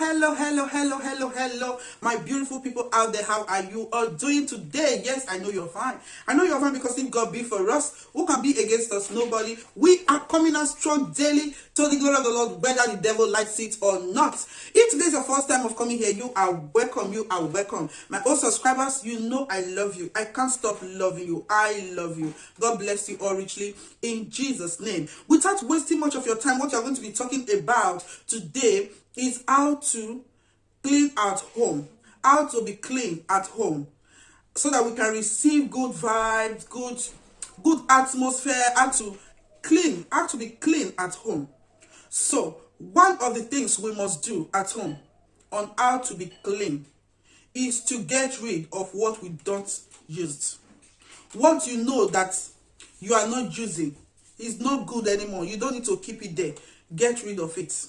Hello, my beautiful people out there. How are you all doing today? Yes, I know you're fine. I know you're fine because if God be for us, who can be against us? Nobody. We are coming out strong daily to the glory of the Lord, whether the devil likes it or not. If today is your first time of coming here, you are welcome. You are welcome. My old subscribers, you know I love you. I can't stop loving you. I love you. God bless you all richly in Jesus' name. Without wasting much of your time, what you're going to be talking about today is how to clean at home, how to be clean at home, so that we can receive good vibes, good atmosphere, how to be clean at home. So one of the things we must do at home on how to be clean is to get rid of what we don't use. What you know that you are not using is not good anymore. You don't need to keep it there. Get rid of it.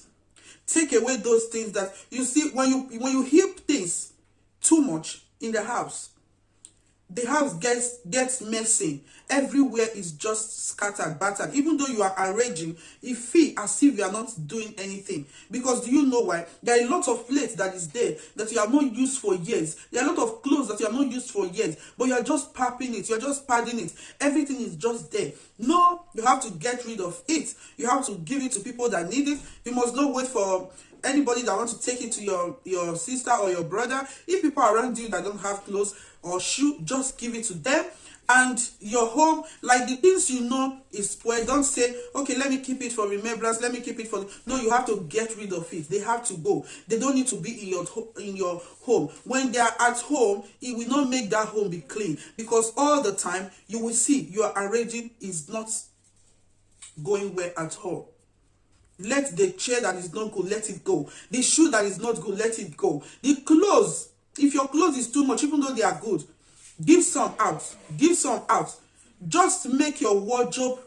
Take away those things that you see when you heap things too much in the house gets messy. Everywhere is just scattered, battered. Even though you are arranging, it feels as if you are not doing anything. Because do you know why? There are a lot of plates that is there that you have not used for years. There are a lot of clothes that you have not used for years, but you are just papping it. You are just padding it. Everything is just there. No, you have to get rid of it. You have to give it to people that need it. You must not wait for anybody that wants to take it to your sister or your brother. If people around you that don't have clothes or shoe, just give it to them. And your home, like the things you know is spoiled, don't say, okay, let me keep it for remembrance, let me keep it for... No, you have to get rid of it. They have to go. They don't need to be in your home. When they are at home, it will not make that home be clean, because all the time you will see your arranging is not going well at all. Let the chair that is not good, let it go. The shoe that is not good, let it go. The clothes, if your clothes is too much, even though they are good, give some out. Give some out. Just make your wardrobe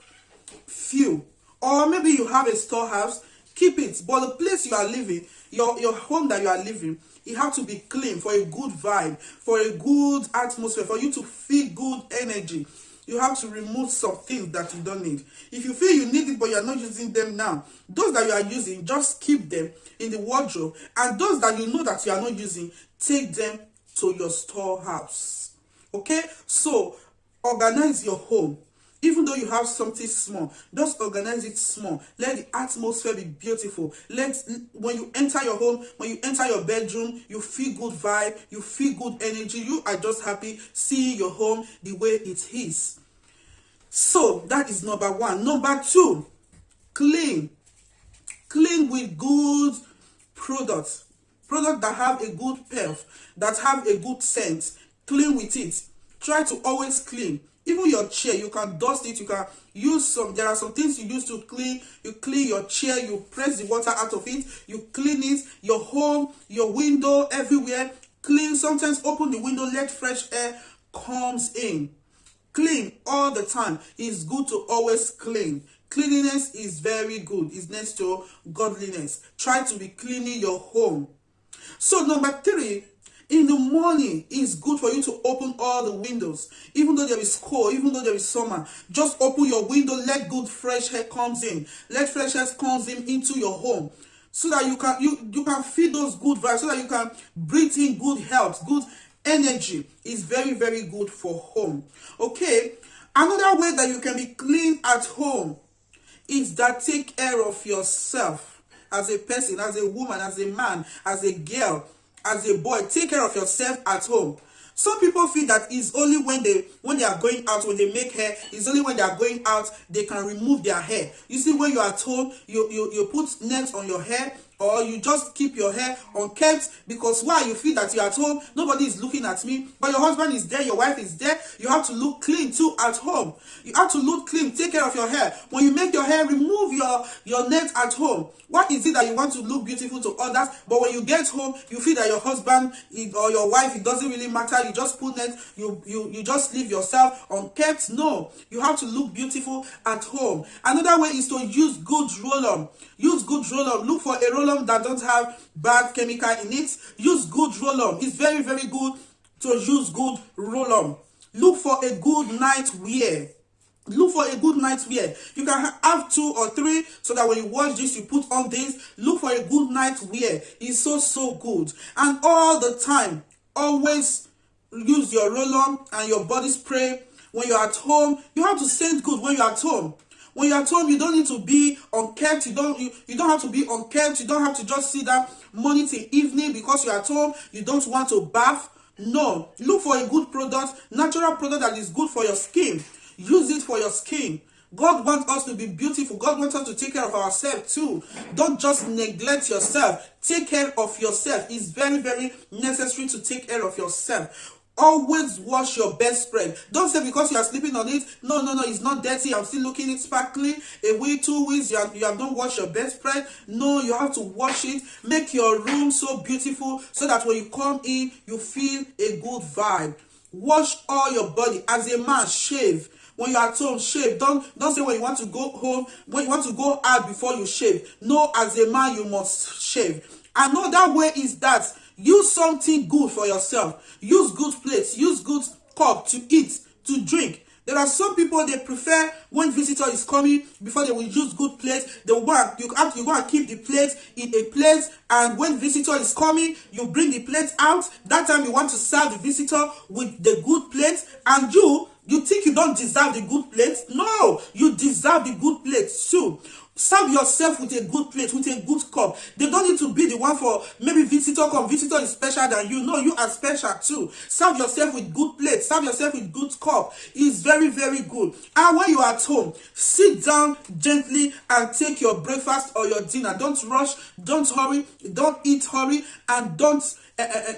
few. Or maybe you have a storehouse, keep it. But the place you are living, your home that you are living, it has to be clean for a good vibe, for a good atmosphere, for you to feel good energy. You have to remove some things that you don't need. If you feel you need it but you are not using them now, those that you are using, just keep them in the wardrobe. And those that you know that you are not using, take them to your storehouse. Okay? So, organize your home. Even though you have something small, just organize it small. Let the atmosphere be beautiful. When you enter your home, when you enter your bedroom, you feel good vibe, you feel good energy. You are just happy seeing your home the way it is. So that is number one. Number two, clean. Clean with good products. Products that have a good perf, that have a good scent. Clean with it. Try to always clean. Even your chair, you can dust it, you can use there are some things you use to clean. You clean your chair, you press the water out of it, you clean it, your home, your window, everywhere. Clean, sometimes open the window, let fresh air comes in. Clean all the time. It's good to always clean. Cleanliness is very good. It's next to godliness. Try to be cleaning your home. So number three, in the morning, it's good for you to open all the windows. Even though there is cold, even though there is summer, just open your window, let good fresh air comes in. Let fresh air comes in into your home. So that you can feel those good vibes, so that you can breathe in good health, good energy. Is very, very good for home. Okay? Another way that you can be clean at home is that take care of yourself as a person, as a woman, as a man, as a girl, as a boy. Take care of yourself at home. Some people feel that it's only when they are going out, when they make hair, it's only when they are going out they can remove their hair. You see, when you're at home, you put nets on your hair, or you just keep your hair unkempt, because why? You feel that you're at home, nobody is looking at me, but your husband is there, your wife is there. You have to look clean too at home. You have to look clean. Take care of your hair. When you make your hair, remove your net at home. What is it that you want to look beautiful to others, but when you get home, you feel that your husband or your wife, it doesn't really matter. You just put net, you just leave yourself unkempt. No, you have to look beautiful at home. Another way is to use good roll-on. Use good roll-on. Look for a roll-on that don't have bad chemical in it. Use good roll-on. It's very, very good to use good roll-on. Look for a good night wear. Look for a good night wear. You can have 2 or 3 so that when you watch this, you put on this. Look for a good night wear. It's so good. And all the time, always use your roll-on and your body spray. When you're at home, you have to scent good when you're at home. When you're at home, you don't need to be unkempt. You don't have to be unkempt. You don't have to just sit down morning till evening because you're at home. You don't want to bath. No. Look for a good product, natural product that is good for your skin. Use it for your skin. God wants us to be beautiful. God wants us to take care of ourselves too. Don't just neglect yourself. Take care of yourself. It's very necessary to take care of yourself. Always wash your bedspread. Don't say because you are sleeping on it, no, it's not dirty, I'm still looking it sparkly. A week, 2 weeks, you have not washed your bedspread. No, you have to wash it. Make your room so beautiful so that when you come in, you feel a good vibe. Wash all your body. As a man, shave. When you're at home, shave. Don't say when you want to go home, when you want to go out before you shave. No, as a man, you must shave. Another way is that use something good for yourself. Use good plates. Use good cup to eat, to drink. There are some people, they prefer when visitor is coming, before they will use good plates, you go and keep the plate in a place, and when visitor is coming, you bring the plate out. That time you want to serve the visitor with the good plate, and you think you don't deserve the good plate? No, you deserve the good plate too. Serve yourself with a good plate, with a good cup. They don't need to be the one for maybe visitor come. Visitor is special than you. No, you are special too. Serve yourself with good plate. Serve yourself with good cup. It's very good. And when you are at home, sit down gently and take your breakfast or your dinner. Don't rush. Don't hurry. Don't eat hurry. And don't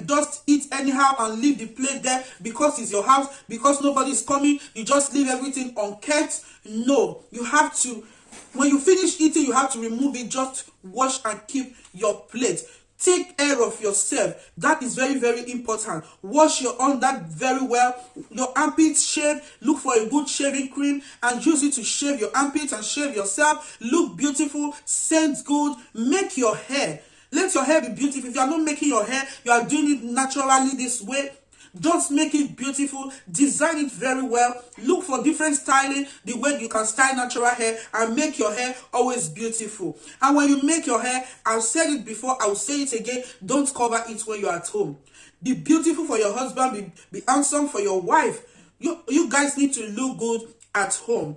just eat anyhow and leave the plate there because it's your house, because nobody's coming. You just leave everything unkept. No, you have to. When you finish eating, you have to remove it. Just wash and keep your plate. Take care of yourself. That is very important. Wash your under very well. Your armpits shaved. Look for a good shaving cream and use it to shave your armpits and shave yourself. Look beautiful. Scent good. Make your hair. Let your hair be beautiful. If you are not making your hair, you are doing it naturally this way. Just make it beautiful. Design it very well. Look for different styling, the way you can style natural hair and make your hair always beautiful. And when you make your hair, I've said it before, I'll say it again, don't cover it when you're at home. Be beautiful for your husband, be handsome for your wife. You guys need to look good at home.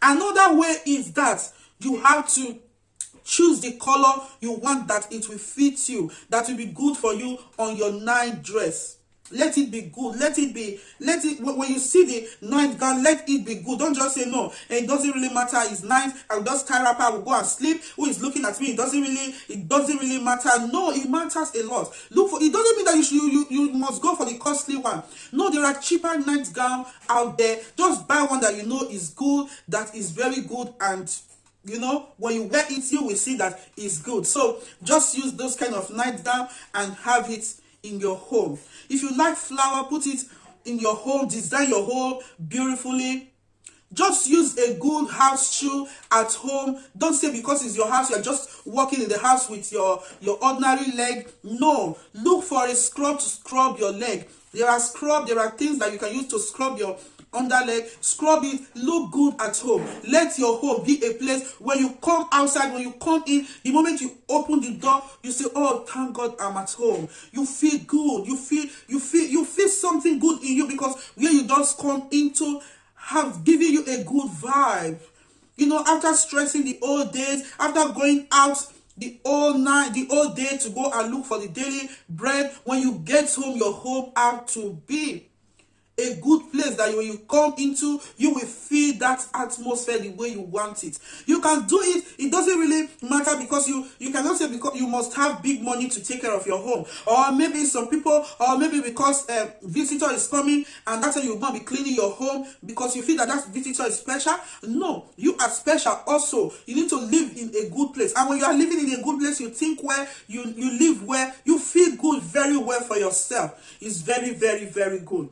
Another way is that you have to choose the color you want, that it will fit you, that will be good for you on your night dress. Let it be good. When you see the night gown, let it be good. Don't just say no. It doesn't really matter. It's nice. I'll just tie up. I will go and sleep. Who is looking at me? It doesn't really matter. No, it matters a lot. Look for. It doesn't mean that you must go for the costly one. No, there are cheaper night gown out there. Just buy one that you know is good, that is very good, and when you wear it, you will see that it's good. So just use those kind of night gown and have it in your home. If you like flower, put it in your home. Design your home beautifully. Just use a good house shoe at home. Don't say because it's your house, you're just walking in the house with your ordinary leg. No, look for a scrub to scrub your leg. There are things that you can use to scrub your underleg. Scrub it. Look good at home. Let your home be a place when you come outside, when you come in, the moment you open the door, you say, oh, thank God I'm at home. You feel good. You feel something good in you, because where you just come into have given you a good vibe. After stressing the whole days, after going out the whole night, the whole day to go and look for the daily bread, when you get home, your home have to be a good place that when you come into, you will feel that atmosphere the way you want it. You can do it. It doesn't really matter, because you cannot say because you must have big money to take care of your home, or maybe some people, or maybe because visitor is coming and that's why you must be cleaning your home because you feel that visitor is special. No, you are special also. You need to live in a good place, and when you are living in a good place, you think where you live, where you feel good, very well for yourself. It's very good.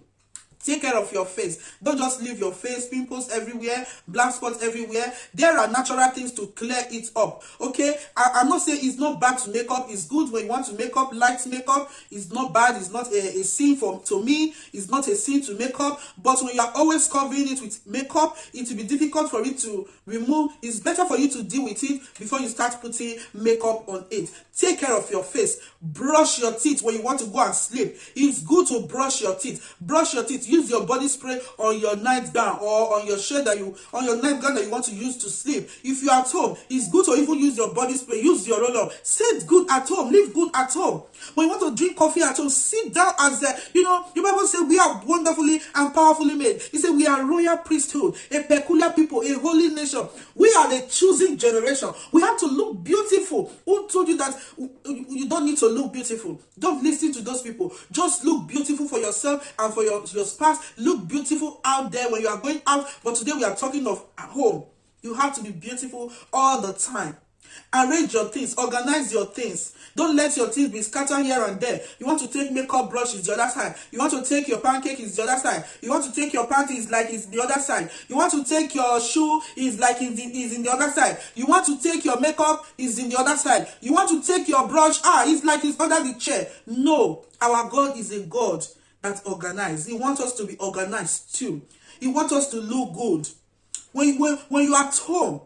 Take care of your face. Don't just leave your face, pimples everywhere, black spots everywhere. There are natural things to clear it up. Okay, I'm not saying it's not bad to make up. It's good when you want to make up, light makeup. It's not bad. It's not a sin to me. It's not a sin to make up. But when you are always covering it with makeup, it will be difficult for it to remove. It's better for you to deal with it before you start putting makeup on it. Take care of your face. Brush your teeth when you want to go and sleep. It's good to brush your teeth. Brush your teeth. Use your body spray on your nightgown or on your shirt on your nightgown that you want to use to sleep. If you're at home, it's good to even use your body spray. Use your roll-on. Sit good at home. Live good at home. When you want to drink coffee at home, sit down as the Bible says we are wonderfully and powerfully made. It says we are royal priesthood, a peculiar people, a holy nation. We are the choosing generation. We have to look beautiful. Who told you that you don't need to look beautiful? Don't listen to those people. Just look beautiful for yourself and for your spouse. Look beautiful out there when you are going out. But today we are talking of at home. You have to be beautiful all the time. Arrange your things, organize your things. Don't let your things be scattered here and there. You want to take makeup brush, is the other side. You want to take your pancake, is the other side. You want to take your panties, like it's the other side. You want to take your shoe, is like is in the other side. You want to take your makeup, is in the other side. You want to take your brush, it's like it's under the chair. No, our God is a God that organizes. He wants us to be organized too. He wants us to look good. When you're at home,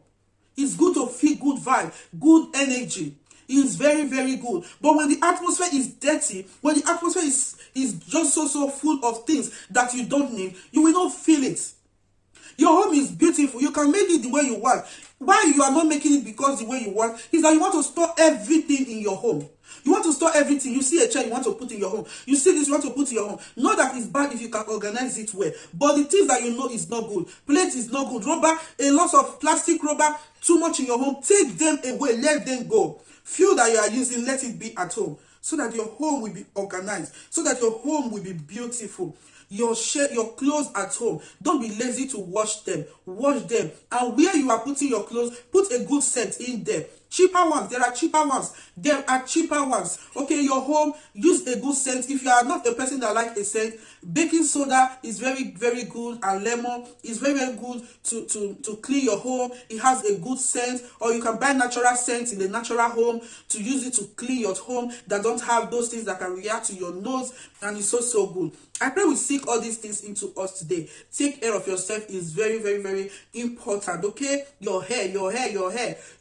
it's good to feel good vibe, good energy. It's very, very good. But when the atmosphere is dirty, when the atmosphere is just so full of things that you don't need, you will not feel it. Your home is beautiful. You can make it the way you want. Why you are not making it because the way you want is that you want to store everything in your home. You want to store everything. You see a chair you want to put in your home. You see this you want to put in your home. Not that it's bad if you can organize it well. But the things that you know is not good. Plate is not good. Rubber, a lot of plastic rubber, too much in your home. Take them away. Let them go. Few that you are using, let it be at home. So that your home will be organized. So that your home will be beautiful. Your clothes at home, don't be lazy to wash them. Wash them. And where you are putting your clothes, put a good scent in there. Cheaper ones. There are cheaper ones. There are cheaper ones. Okay, your home, use a good scent. If you are not a person that likes a scent, baking soda is very, very good, and lemon is very, very good to clean your home. It has a good scent. Or you can buy natural scents in the natural home to use it to clean your home that don't have those things that can react to your nose, and it's so good. I pray we seek all these things into us today. Take care of yourself is very, very, very important. Okay, your hair. You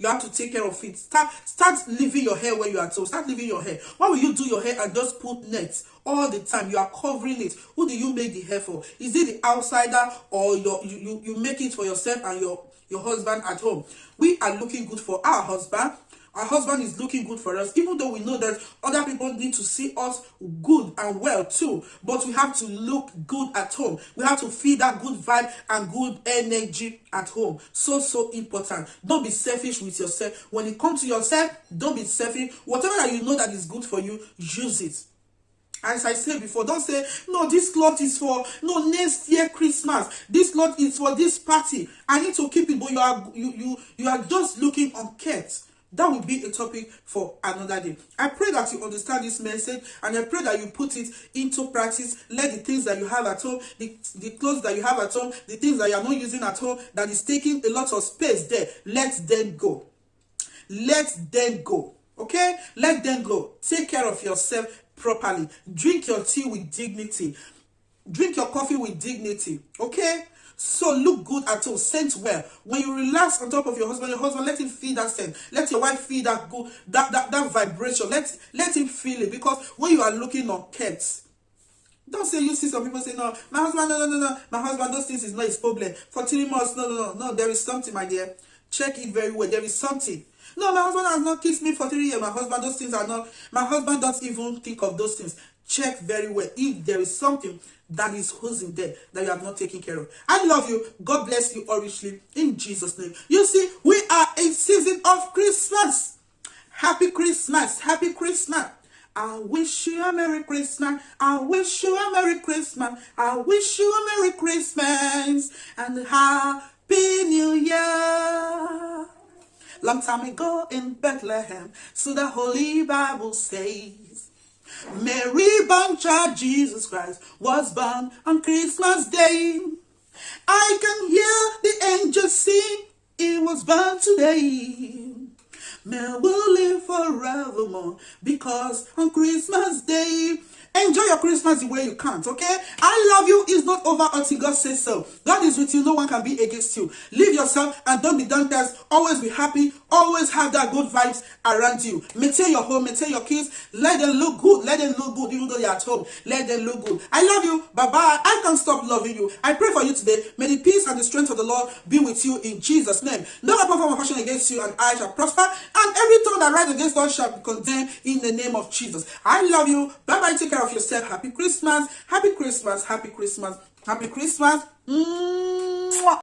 have to take care of it. Start leaving your hair where you are. So start leaving your hair. Why will you do your hair and just put nets all the time? You are covering it. Who do you make the hair for? Is it the outsider, or you make it for yourself and your husband at home? We are looking good for our husband. Our husband is looking good for us, even though we know that other people need to see us good and well too. But we have to look good at home. We have to feel that good vibe and good energy at home. So important. Don't be selfish with yourself. When it comes to yourself, don't be selfish. Whatever that you know that is good for you, use it. As I said before, don't say, no, this cloth is for, no, next year Christmas. This cloth is for this party. I need to keep it, but you are just looking unkept. That will be a topic for another day. I pray that you understand this message, and I pray that you put it into practice. Let the things that you have at home, the clothes that you have at home, the things that you are not using at home, that is taking a lot of space there, let them go. Let them go. Okay? Let them go. Take care of yourself properly. Drink your tea with dignity. Drink your coffee with dignity. Okay? So look good at home, scent well. When you relax on top of your husband, let him feel that scent. Let your wife feel that good, that vibration. Let him feel it. Because when you are looking on cats, don't say, you see some people say, no, my husband, no. My husband, those things is not his problem. For 3 months, no. There is something, my dear. Check it very well. There is something. No, my husband has not kissed me for 3 years. My husband, those things are not. My husband doesn't even think of those things. Check very well if there is something that is oozing there that you have not taken care of. I love you. God bless you all richly in Jesus' name. You see, we are a season of Christmas. Happy Christmas. Happy Christmas. I wish you a Merry Christmas. I wish you a Merry Christmas. I wish you a Merry Christmas and a Happy New Year. Long time ago in Bethlehem, so the Holy Bible says, Mary born child Jesus Christ was born on Christmas Day. I can hear the angels sing, it was born today. Mary will live forevermore because on Christmas Day. Enjoy your Christmas the way you can't, okay? I love you is not over until God says so. God is with you. No one can be against you. Live yourself and don't be downcast. Always be happy. Always have that good vibes around you. Maintain your home. Maintain your kids. Let them look good. Let them look good even though you're at home. Let them look good. I love you. Bye-bye. I can't stop loving you. I pray for you today. May the peace and the strength of the Lord be with you in Jesus' name. No weapon formed of fashion against you and I shall prosper. And every tongue that rises against us shall be condemned in the name of Jesus. I love you. Bye-bye. Take care of yourself. Happy Christmas. Happy Christmas. Happy Christmas. Happy Christmas. Mwah.